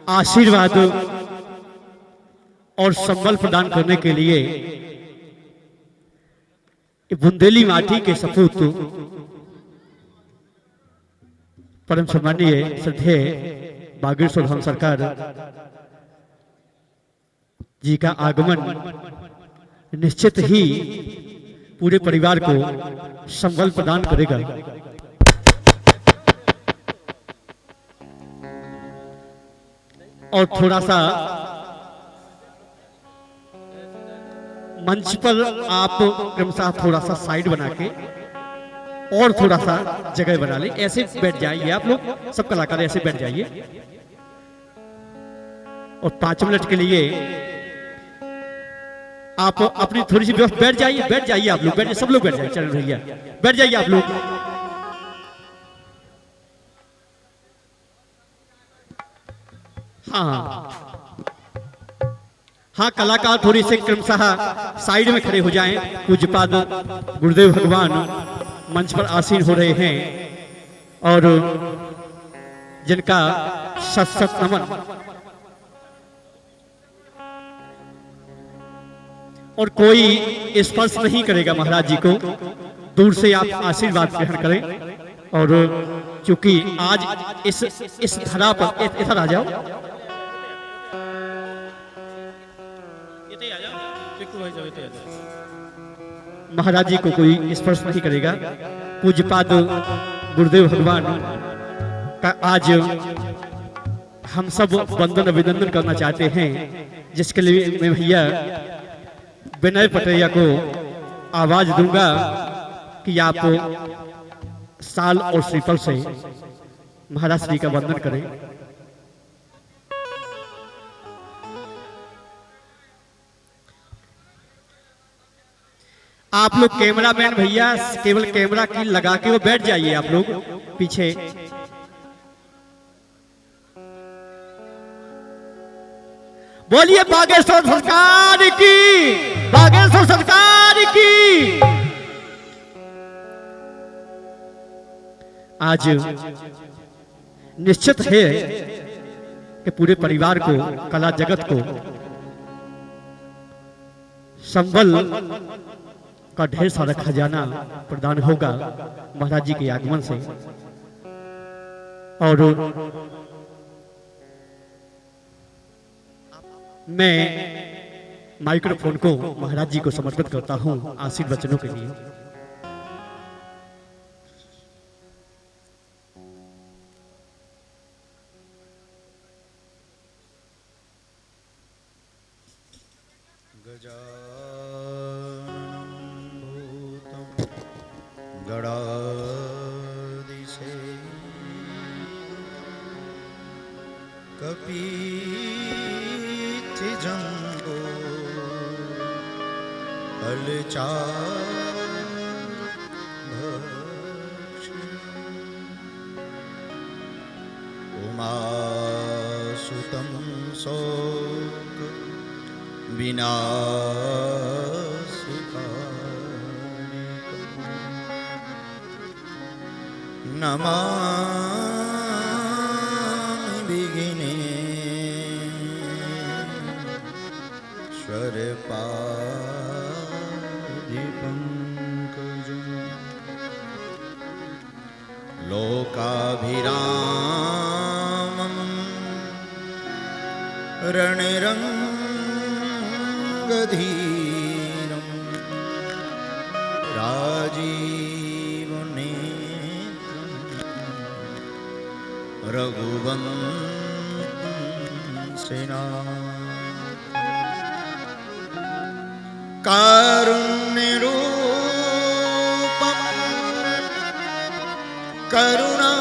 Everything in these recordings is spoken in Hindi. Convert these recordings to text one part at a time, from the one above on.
आशीर्वाद और संबल प्रदान करने के लिए बुंदेली माटी के सपूत परम सम्मानीय श्रद्धेय बागेश्वर धाम सरकार जी का आगमन निश्चित ही पूरे परिवार को संबल प्रदान करेगा। और थोड़ा सा मंच पर आप क्रमशः थोड़ा सा साइड बना के और थोड़ा सा जगह बना ले, ऐसे बैठ जाइए आप लोग, सब कलाकार ऐसे बैठ जाइए। और 5 मिनट के लिए आप अपनी थोड़ी सी व्यवस्था बैठ जाइए आप लोग, बैठ सब लोग बैठ जाइए, चरण भैया बैठ जाइए आप लोग। हाँ, कलाकार थोड़ी से क्रमशः साइड में खड़े हो जाएं। पूज्यपाद गुरुदेव भगवान मंच पर आसीन हो रहे हैं और जिनका सत नमन। और कोई स्पर्श नहीं करेगा महाराज जी को, दूर से आप आशीर्वाद ग्रहण करें। और चूंकि आज इस धरा पर इधर आ जाओ, महाराज जी को कोई स्पर्श नहीं करेगा। पूज्यपाद गुरुदेव भगवान का आज हम सब वंदन अभिनंदन करना चाहते हैं, जिसके लिए मैं भैया विनय पटेरिया को आवाज दूंगा कि आप साल और श्रीफल से महाराज श्री का वंदन करें। आप लोग कैमरामैन भैया केवल कैमरा की लगा के वो बैठ जाइए आप लोग पीछे। बोलिए बागेश्वर सरकार की, बागेश्वर सरकार की। आज निश्चित है कि पूरे परिवार को, कला जगत को संबल का ढेर सारा खजाना प्रदान होगा महाराज जी के आगमन से। और मैं माइक्रोफोन को महाराज जी को समर्पित करता हूं आशीर्वचनों के लिए। गणाधिसे कपीति जंगो अलचाभक्ष उमासुतं शोक नमामि विघ्नेश्वर पादिपङ्कजं लोकाभिरामं रणरङ्गधीरं रघुवंशिना कारुण्यरूपं करुणाकरन्तं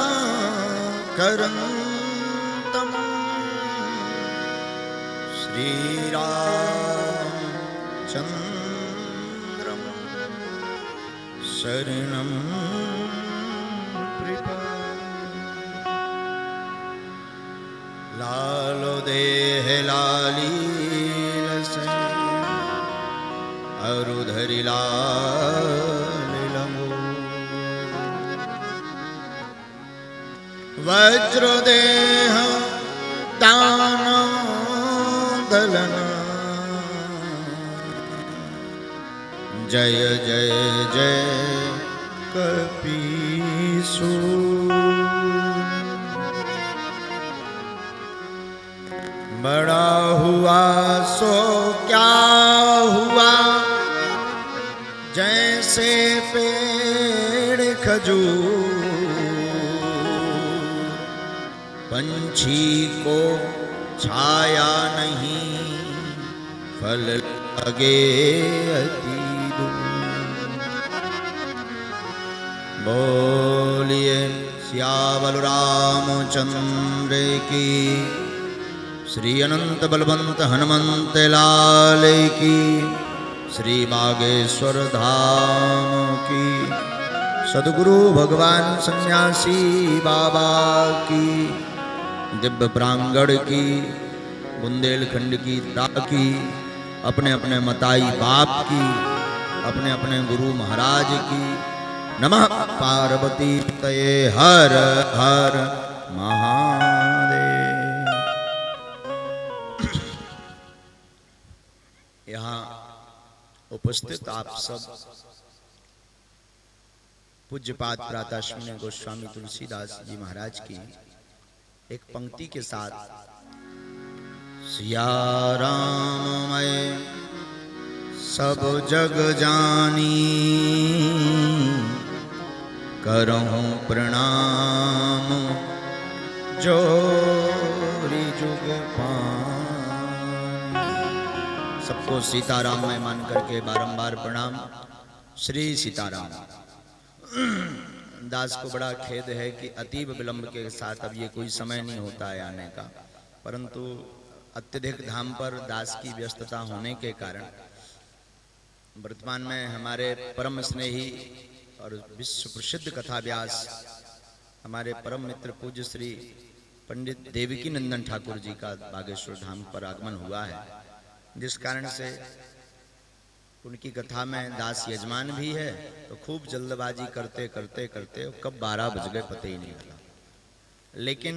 श्रीरामचन्द्रं शरणं लालो देह लाली लसन अरुधरि लाल लमो वज्र देह दान कलना जय जय जय कपीसु बड़ा हुआ सो क्या हुआ जैसे पेड़ खजूर पंछी को छाया नहीं फल लगे अति दूर। बोलिए सियावल रामचंद्र की श्री अनंत बलवंत हनुमंत लाल की श्री बागेश्वर धाम की सद्गुरु भगवान सन्यासी बाबा की दिव्य प्रांगण की बुंदेलखंड की दाता की अपने अपने मताई बाप की अपने अपने गुरु महाराज की। नमः पार्वती तये हर हर महादेव। यहाँ उपस्थित आप सब पूज्यपाद प्रातःश्रमण्य गोस्वामी तुलसीदास जी महाराज की एक पंक्ति के साथ सिया राम मैं सब जग जानी करहूं प्रणाम जोरी जुग पान। सबको सीताराम में मान करके बारंबार प्रणाम। श्री सीताराम। दास को बड़ा खेद है कि अतीब विलंब के साथ अब ये कोई समय नहीं होता है आने का, परंतु अत्यधिक धाम पर दास की व्यस्तता होने के कारण वर्तमान में हमारे परम स्नेही और विश्व प्रसिद्ध कथा व्यास हमारे परम मित्र पूज्य श्री पंडित देवकी नंदन ठाकुर जी का बागेश्वर धाम पर आगमन हुआ है, जिस कारण से उनकी कथा में दास यजमान भी है। तो खूब जल्दबाजी करते करते करते कब 12 बज गए पता ही नहीं लगा। लेकिन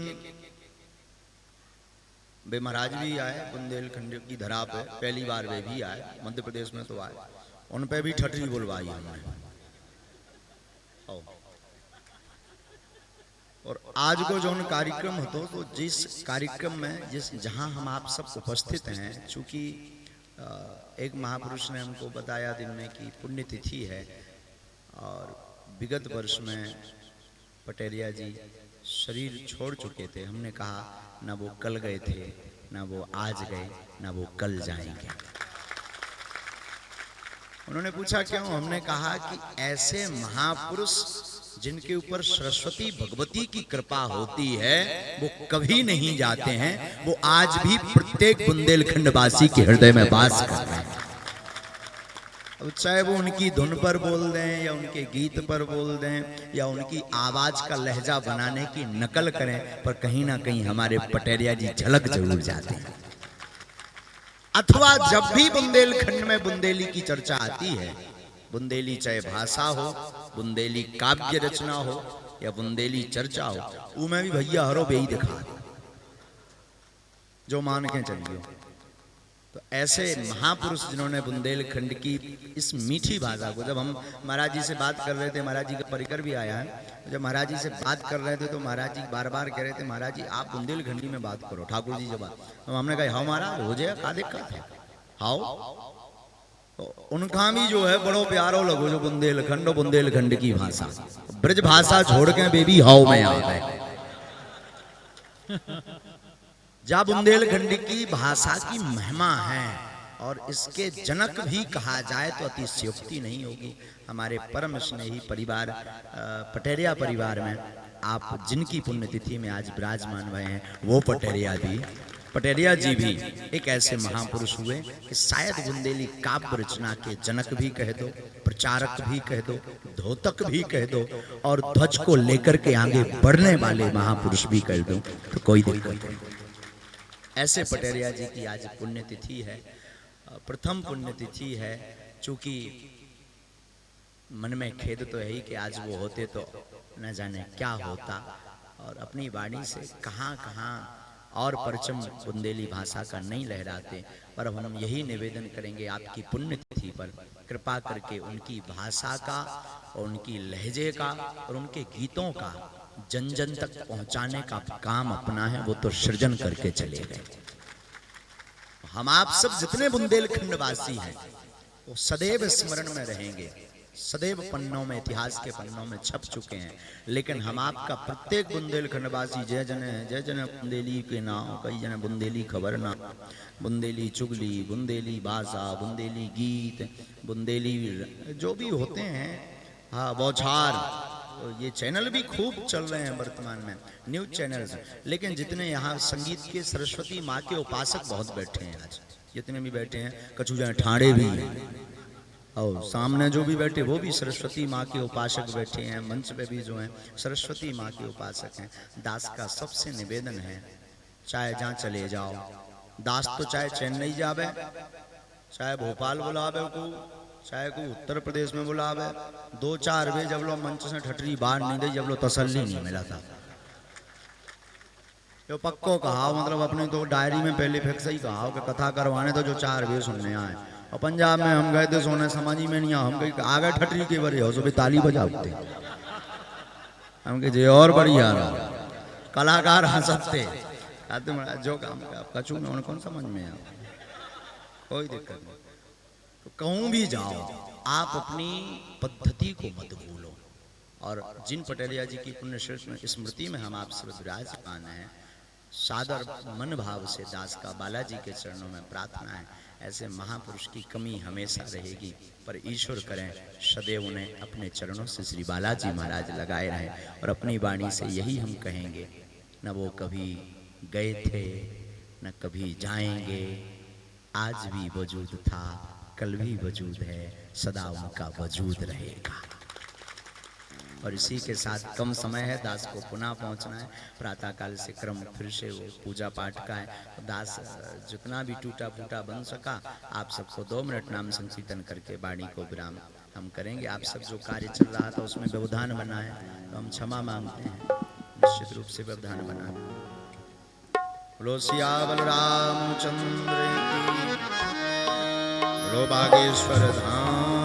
वे महाराज भी आए, बुंदेलखंड की धरा पे पहली बार वे भी आए, मध्य प्रदेश में तो आए, उन पे भी ठटरी बुलवाई हमने। और आज को जो उन कार्यक्रम होतो तो जिस कार्यक्रम में जहां हम आप सब उपस्थित हैं, चूंकि एक महापुरुष ने हमको बताया दिन में कि पुण्यतिथि है और विगत वर्ष में पटेरिया जी शरीर छोड़ चुके थे। हमने कहा ना वो कल गए थे, ना वो आज गए, ना वो कल जाएंगे। उन्होंने पूछा क्यों? हमने कहा कि ऐसे महापुरुष जिनके ऊपर सरस्वती भगवती की कृपा होती है वो कभी नहीं जाते हैं, वो आज भी प्रत्येक बुंदेलखंड वासी के हृदय में वास करते हैं। अब चाहे वो उनकी धुन पर बोल दें या उनके गीत पर बोल दें या उनकी आवाज का लहजा बनाने की नकल करें, पर कहीं ना कहीं हमारे पटेरिया जी झलक जरूर जाते हैं। अथवा जब भी बुंदेलखंड में बुंदेली की चर्चा आती है, बुंदेली चाहे भाषा हो, बुंदेली काव्य रचना हो या बुंदेली चर्चा हो, वो में भी भैया हरो बेई दिखा जो मान के चलिए। तो ऐसे महापुरुष जिन्होंने बुंदेलखंड की इस मीठी भाषा को, जब हम महाराज जी से बात कर रहे थे, महाराज जी का परिकर भी आया है, जब महाराज जी से बात कर रहे थे तो महाराज जी बार बार कह रहे थे महाराज जी आप बुंदेलखंडी में बात करो, ठाकुर जी से बात। तो हमने कहा हाँ महाराज हो जाए, का दिक्कत है, हाओ। तो उनका भी जो है बड़ो प्यारो लगो जो बुंदेलखंड और बुंदेलखंड की भाषा, ब्रज भाषा छोड़ के बेबी हाउ में आ गए। जा बुंदेलखंड की भाषा की महिमा है और इसके जनक भी कहा जाए तो अतिशयोक्ति नहीं होगी। हमारे परम स्नेही परिवार पटेरिया परिवार में आप जिनकी पुण्यतिथि में आज विराजमान हुए हैं, वो पटेरिया जी भी एक ऐसे महापुरुष हुए कि शायद बुंदेली काव्य रचना के जनक भी कह दो, प्रचारक भी कह दो, धोतक भी कह दो और ध्वज को लेकर के आगे बढ़ने वाले महापुरुष भी कह दो, तो कोई दिक्कत नहीं। ऐसे पटेरिया जी की आज पुण्यतिथि है, प्रथम पुण्यतिथि है। चूंकि मन में खेद तो है ही कि आज वो होते तो न जाने क्या होता और अपनी वाणी से कहां कहां और परचम बुंदेली भाषा का नहीं लहराते, पर हम यही निवेदन करेंगे आपकी पुण्यतिथि पर कृपा करके उनकी भाषा का और उनकी लहजे का और उनके गीतों का जन जन तक पहुंचाने का काम अपना है, वो तो सृजन करके चले गए। हम आप सब जितने बुंदेलखंड वासी हैं वो सदैव स्मरण में रहेंगे, सदैव पन्नों में, इतिहास के पन्नों में छप चुके हैं। लेकिन हम आपका प्रत्येक बुंदेलखंडवासी जय जन बुंदेली के नाम, कई जन बुंदेली खबर ना, बुंदेली चुगली, बुंदेली भाषा, बुंदेली गीत, बुंदेली जो भी होते हैं, हाँ बौछार, ये चैनल भी खूब चल रहे हैं वर्तमान में, न्यूज चैनल्स। लेकिन जितने यहाँ संगीत के सरस्वती माँ के उपासक बहुत बैठे हैं, आज जितने भी बैठे हैं, कछु जन ठाणे भी, और सामने जो भी बैठे वो भी सरस्वती माँ के उपासक बैठे हैं, मंच पे भी जो हैं सरस्वती माँ के उपासक हैं। दास का सबसे निवेदन है, चाहे जहाँ चले जाओ, दास तो चाहे चेन्नई जावे, चाहे भोपाल बुलावे को, चाहे को उत्तर प्रदेश में बुलावे, 2-4 बजे जब लोग मंच से ठटरी बाहर नहीं दे, जब लोग तसल्ली नहीं मिला था। जो पक्को कहा, मतलब अपने तो डायरी में पहले फिक्स ही कहा कि कथा करवाने तो जो 4 बजे सुनने आए। और पंजाब में हम गए थे, सोने समझ ही में नहीं आ, हम कहीं आगे ठटरी के बड़े हो, सुबह ताली बजाते हम के जे और बढ़िया कलाकार हंसते जो काम कचू में उन्हें कौन समझ में आ, कोई दिक्कत नहीं। तो कहूँ भी जाओ, आप अपनी पद्धति को मत भूलो। और जिन पटेलिया जी की पुण्य स्मृति में हम आप सब विराजमान हैं, सादर मन भाव से दास का बालाजी के चरणों में प्रार्थना है, ऐसे महापुरुष की कमी हमेशा रहेगी, पर ईश्वर करें सदैव उन्हें अपने चरणों से श्री बालाजी महाराज लगाए रहें। और अपनी वाणी से यही हम कहेंगे, न वो कभी गए थे न कभी जाएंगे, आज भी वजूद था, कल भी वजूद है, सदा उनका वजूद रहेगा। और इसी के साथ कम समय है, दास को पुनः पहुंचना है। प्रातः काल से क्रम फिर से वो पूजा पाठ का है। दास जितना भी टूटा फूटा बन सका, आप सबको 2 मिनट नाम संकीर्तन करके वाणी को विराम हम करेंगे। आप सब जो कार्य चल रहा था उसमें व्यवधान बना है तो हम क्षमा मांगते हैं, निश्चित रूप से व्यवधान बना। बोलो सियावर रामचंद्र की, बोलो बागेश्वर धाम।